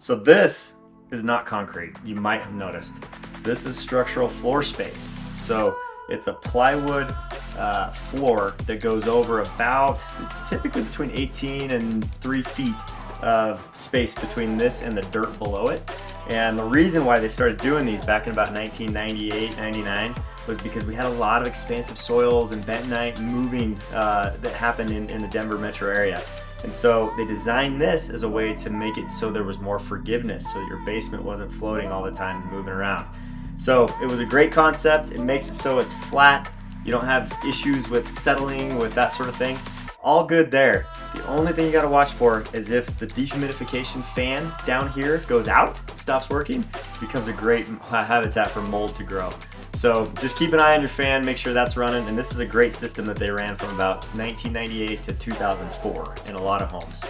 So this is not concrete. You might have noticed. This is structural floor space. So it's a plywood floor that goes over about typically between 18 and 3 feet of space between this and the dirt below it. And the reason why they started doing these back in about 1998, 99 was because we had a lot of expansive soils and bentonite moving that happened in the Denver metro area. And so they designed this as a way to make it so there was more forgiveness, so your basement wasn't floating all the time and moving around. So it was a great concept. It makes it so it's flat. You don't have issues with settling, with that sort of thing. All good there. The only thing you gotta watch for is if the dehumidification fan down here goes out, it stops working, it becomes a great habitat for mold to grow. So just keep an eye on your fan, make sure that's running, and this is a great system that they ran from about 1998 to 2004 in a lot of homes.